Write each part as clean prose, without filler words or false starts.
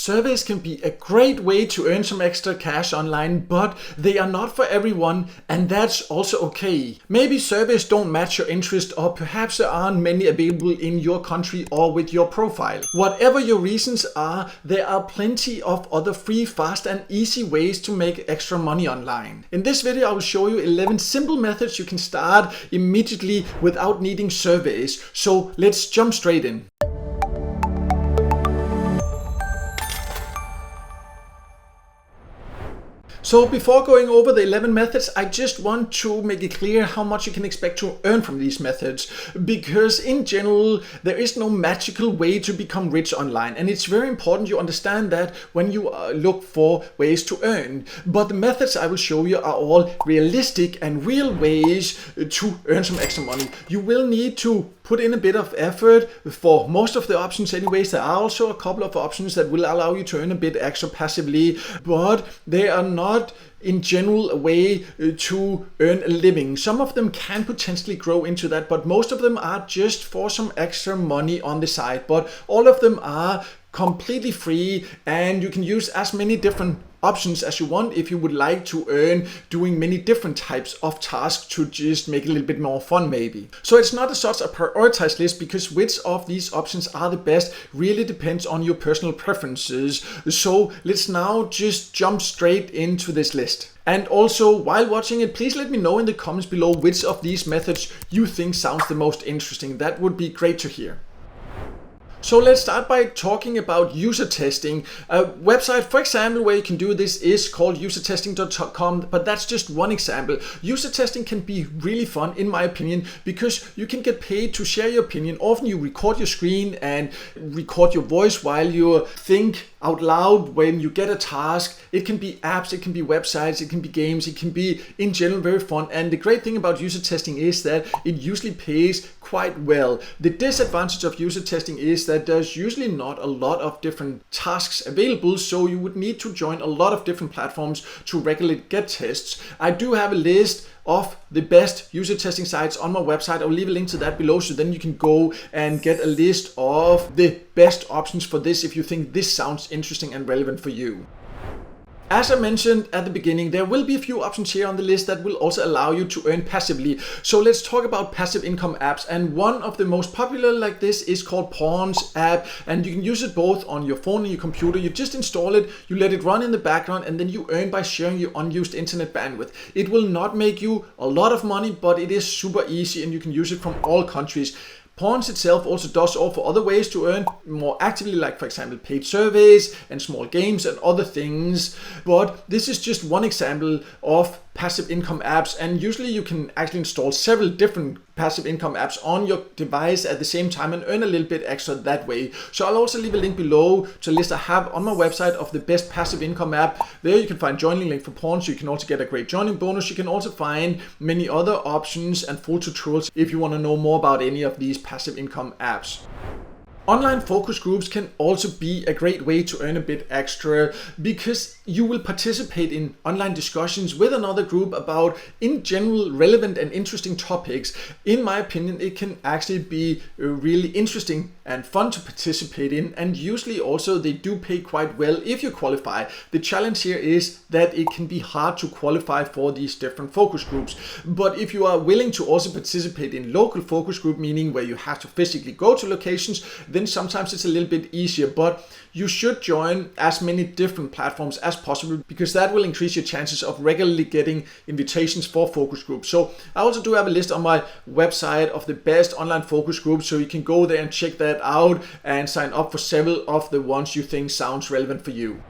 Surveys can be a great way to earn some extra cash online, but they are not for everyone, and that's also okay. Maybe surveys don't match your interest, or perhaps there aren't many available in your country or with your profile. Whatever your reasons are, there are plenty of other free, fast and easy ways to make extra money online. In this video I will show you 11 simple methods you can start immediately without needing surveys. So let's jump straight in. So before going over the 11 methods, I just want to make it clear how much you can expect to earn from these methods, because in general there is no magical way to become rich online, and it's very important you understand that when you look for ways to earn. But the methods I will show you are all realistic and real ways to earn some extra money. You will need to put in a bit of effort for most of the options anyways. There are also a couple of options that will allow you to earn a bit extra passively, but they are not in general a way to earn a living. Some of them can potentially grow into that, but most of them are just for some extra money on the side. But all of them are completely free, and you can use as many different options as you want if you would like to earn doing many different types of tasks to just make it a little bit more fun maybe. So it's not as such a prioritized list, because which of these options are the best really depends on your personal preferences. So let's now just jump straight into this list. And also, while watching it, please let me know in the comments below which of these methods you think sounds the most interesting. That would be great to hear. So let's start by talking about user testing. A website, for example, where you can do this is called usertesting.com, but that's just one example. User testing can be really fun, in my opinion, because you can get paid to share your opinion. Often you record your screen and record your voice while you think out loud when you get a task. It can be apps, it can be websites, it can be games, it can be in general very fun. And the great thing about user testing is that it usually pays quite well. The disadvantage of user testing is that there's usually not a lot of different tasks available, so you would need to join a lot of different platforms to regularly get tests. I do have a list of the best user testing sites on my website. I'll leave a link to that below, so then you can go and get a list of the best options for this if you think this sounds interesting and relevant for you. As I mentioned at the beginning, there will be a few options here on the list that will also allow you to earn passively. So let's talk about passive income apps. And one of the most popular like this is called Pawns app. And you can use it both on your phone and your computer. You just install it, you let it run in the background, and then you earn by sharing your unused internet bandwidth. It will not make you a lot of money, but it is super easy and you can use it from all countries. Pawns itself also does offer other ways to earn more actively, like for example paid surveys and small games and other things. But this is just one example of passive income apps, and usually you can actually install several different passive income apps on your device at the same time and earn a little bit extra that way. So I'll also leave a link below to a list I have on my website of the best passive income app. There you can find joining link for Pawns. You can also get a great joining bonus. You can also find many other options and full tutorials if you want to know more about any of these passive income apps. Online focus groups can also be a great way to earn a bit extra, because you will participate in online discussions with another group about, in general, relevant and interesting topics. In my opinion, it can actually be really interesting and fun to participate in, and usually also they do pay quite well if you qualify. The challenge here is that it can be hard to qualify for these different focus groups. But if you are willing to also participate in local focus group, meaning where you have to physically go to locations, then sometimes it's a little bit easier. But you should join as many different platforms as possible, because that will increase your chances of regularly getting invitations for focus groups. So I also do have a list on my website of the best online focus groups, so you can go there and check that out and sign up for several of the ones you think sounds relevant for you.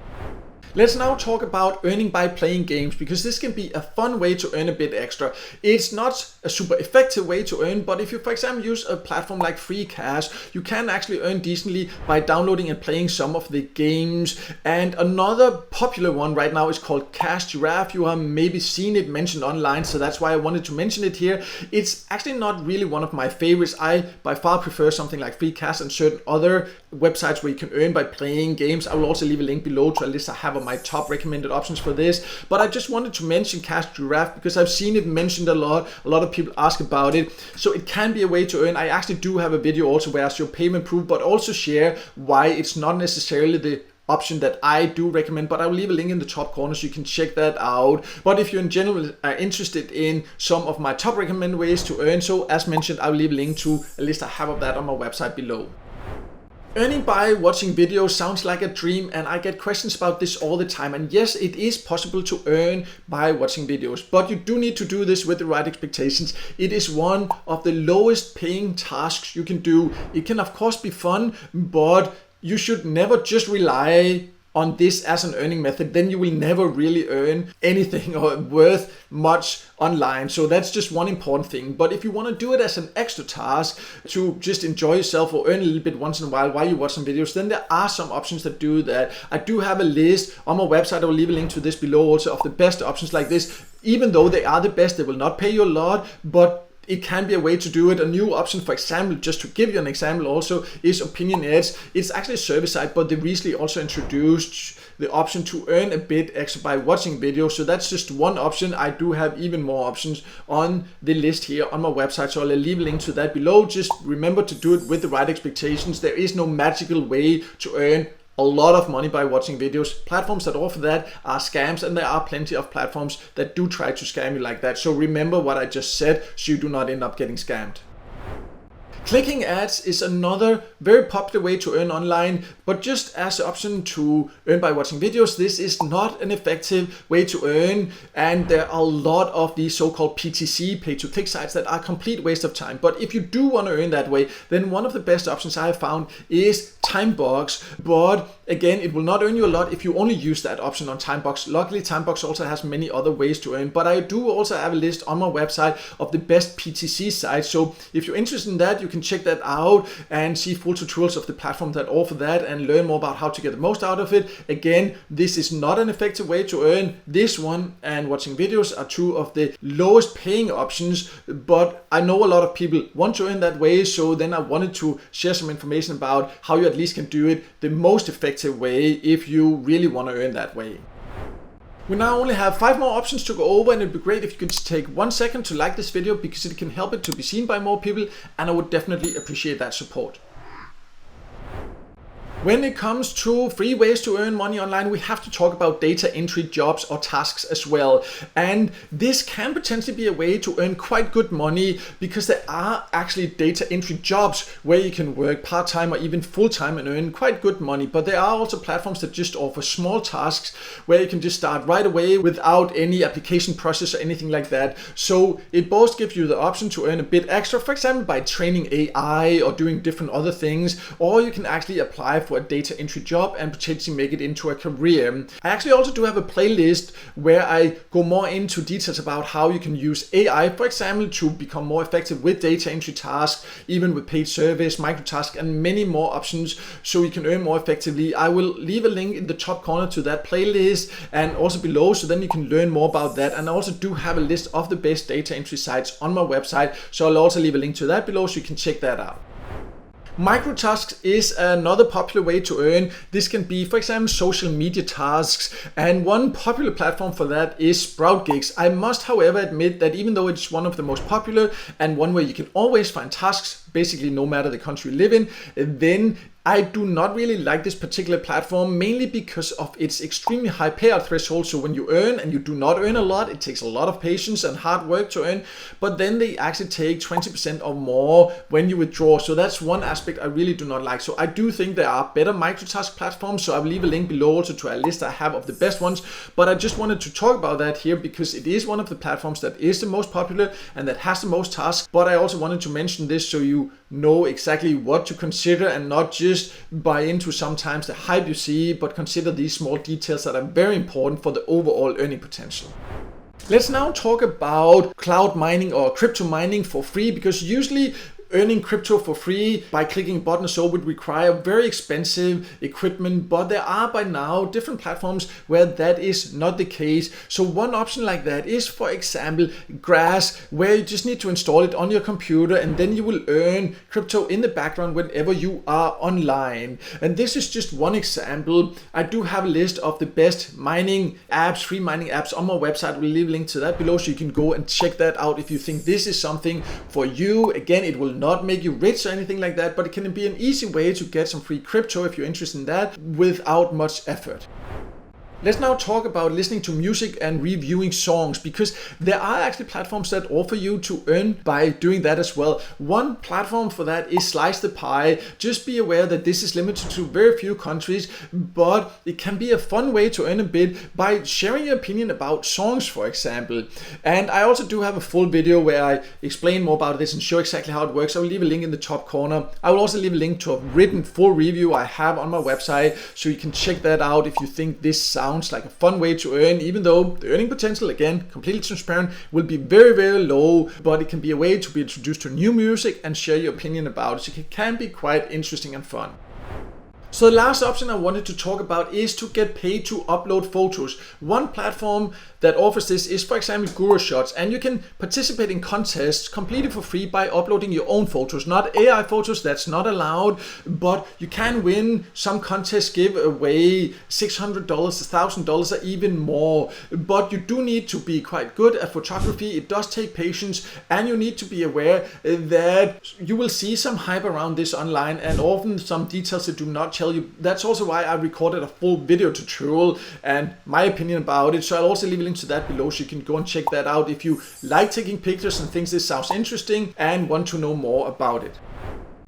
Let's now talk about earning by playing games, because this can be a fun way to earn a bit extra. It's not a super effective way to earn, but if you, for example, use a platform like FreeCast, you can actually earn decently by downloading and playing some of the games. And another popular one right now is called Cash Giraffe. You have maybe seen it mentioned online, so that's why I wanted to mention it here. It's actually not really one of my favorites. I by far prefer something like FreeCast and certain other websites where you can earn by playing games. I will also leave a link below to a list I have on my top recommended options for this. But I just wanted to mention Cash Giraffe because I've seen it mentioned a lot. A lot of people ask about it. So it can be a way to earn. I actually do have a video also where I show payment proof, but also share why it's not necessarily the option that I do recommend, but I will leave a link in the top corner so you can check that out. But if you in general are interested in some of my top recommended ways to earn, so as mentioned, I will leave a link to a list I have of that on my website below. Earning by watching videos sounds like a dream, and I get questions about this all the time. And yes, it is possible to earn by watching videos, but you do need to do this with the right expectations. It is one of the lowest paying tasks you can do. It can of course be fun, but you should never just rely on this as an earning method. Then you will never really earn anything or worth much online. So that's just one important thing. But if you want to do it as an extra task to just enjoy yourself or earn a little bit once in a while you watch some videos, then there are some options that do that. I do have a list on my website. I will leave a link to this below also of the best options like this. Even though they are the best, they will not pay you a lot, but it can be a way to do it. A new option, for example, just to give you an example also, is Opinion Ads. It's actually a service site, but they recently also introduced the option to earn a bit extra by watching videos. So that's just one option. I do have even more options on the list here on my website, so I'll leave a link to that below. Just remember to do it with the right expectations. There is no magical way to earn a lot of money by watching videos. Platforms that offer that are scams, and there are plenty of platforms that do try to scam you like that. So remember what I just said so you do not end up getting scammed. Clicking ads is another very popular way to earn online, but just as an option to earn by watching videos, this is not an effective way to earn, and there are a lot of these so-called PTC, pay-to-click sites, that are a complete waste of time. But if you do want to earn that way, then one of the best options I have found is Timebox. But again, it will not earn you a lot if you only use that option on Timebox. Luckily, Timebox also has many other ways to earn, but I do also have a list on my website of the best PTC sites. So if you're interested in that, you can check that out and see full tutorials of the platform that offer that and learn more about how to get the most out of it. Again, this is not an effective way to earn. This one and watching videos are two of the lowest paying options, but I know a lot of people want to earn that way, so then I wanted to share some information about how you at least can do it the most effective way if you really want to earn that way. We now only have 5 more options to go over, and it'd be great if you could just take 1 second to like this video, because it can help it to be seen by more people, and I would definitely appreciate that support. When it comes to free ways to earn money online, we have to talk about data entry jobs or tasks as well. And this can potentially be a way to earn quite good money, because there are actually data entry jobs where you can work part-time or even full-time and earn quite good money. But there are also platforms that just offer small tasks where you can just start right away without any application process or anything like that. So it both gives you the option to earn a bit extra, for example, by training AI or doing different other things, or you can actually apply for a data entry job and potentially make it into a career. I actually also do have a playlist where I go more into details about how you can use AI, for example, to become more effective with data entry tasks, even with paid service, microtask, and many more options so you can earn more effectively. I will leave a link in the top corner to that playlist and also below, so then you can learn more about that. And I also do have a list of the best data entry sites on my website, so I'll also leave a link to that below so you can check that out. Microtasks is another popular way to earn. This can be, for example, social media tasks, and one popular platform for that is Sprout Gigs. I must, however, admit that even though it's one of the most popular and one where you can always find tasks, basically no matter the country you live in, then I do not really like this particular platform, mainly because of its extremely high payout threshold. So when you earn and you do not earn a lot, it takes a lot of patience and hard work to earn, but then they actually take 20% or more when you withdraw. So that's one aspect I really do not like. So I do think there are better microtask platforms, so I will leave a link below also to a list I have of the best ones, but I just wanted to talk about that here because it is one of the platforms that is the most popular and that has the most tasks. But I also wanted to mention this so you know exactly what to consider and not just buy into sometimes the hype you see, but consider these small details that are very important for the overall earning potential. Let's now talk about cloud mining or crypto mining for free, because usually earning crypto for free by clicking a button or so would require very expensive equipment, but there are by now different platforms where that is not the case. So one option like that is, for example, Grass, where you just need to install it on your computer and then you will earn crypto in the background whenever you are online. And this is just one example. I do have a list of the best mining apps, free mining apps on my website. We'll leave a link to that below so you can go and check that out if you think this is something for you. Again, it will not make you rich or anything like that, but it can be an easy way to get some free crypto if you're interested in that without much effort. Let's now talk about listening to music and reviewing songs, because there are actually platforms that offer you to earn by doing that as well. One platform for that is Slice the Pie. Just be aware that this is limited to very few countries, but it can be a fun way to earn a bit by sharing your opinion about songs, for example. And I also do have a full video where I explain more about this and show exactly how it works. I will leave a link in the top corner. I will also leave a link to a written full review I have on my website, so you can check that out if you think this sounds like a fun way to earn, even though the earning potential, again, completely transparent, will be very, very low, but it can be a way to be introduced to new music and share your opinion about it. So it can be quite interesting and fun. So the last option I wanted to talk about is to get paid to upload photos. One platform that offers this is, for example, GuruShots, and you can participate in contests completely for free by uploading your own photos. Not AI photos, that's not allowed, but you can win. Some contests give away $600, $1,000 or even more, but you do need to be quite good at photography. It does take patience, and you need to be aware that you will see some hype around this online and often some details that do not tell you. That's also why I recorded a full video tutorial and my opinion about it. So I'll also leave a link to that below, so you can go and check that out if you like taking pictures and think this sounds interesting and want to know more about it.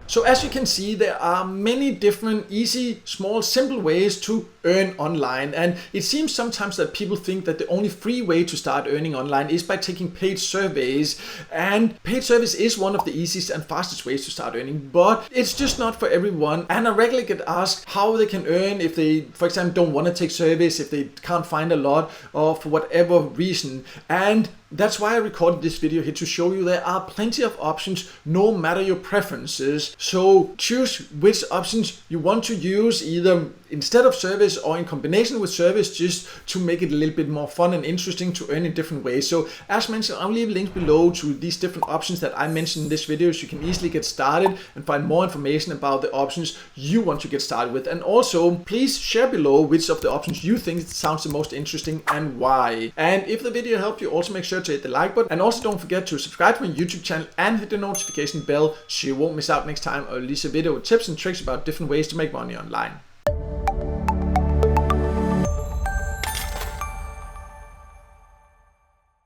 So as you can see, there are many different easy, small, simple ways to earn online. And it seems sometimes that people think that the only free way to start earning online is by taking paid surveys. And paid service is one of the easiest and fastest ways to start earning, but it's just not for everyone. And I regularly get asked how they can earn if they, for example, don't want to take surveys, if they can't find a lot, or for whatever reason. And that's why I recorded this video here, to show you there are plenty of options no matter your preferences. So choose which options you want to use, either instead of service or in combination with service, just to make it a little bit more fun and interesting to earn in different ways. So as mentioned, I'll leave links below to these different options that I mentioned in this video, so you can easily get started and find more information about the options you want to get started with. And also, please share below which of the options you think sounds the most interesting and why. And if the video helped you, also make sure to hit the like button, and also don't forget to subscribe to my YouTube channel and hit the notification bell so you won't miss out next time I release a video with tips and tricks about different ways to make money online.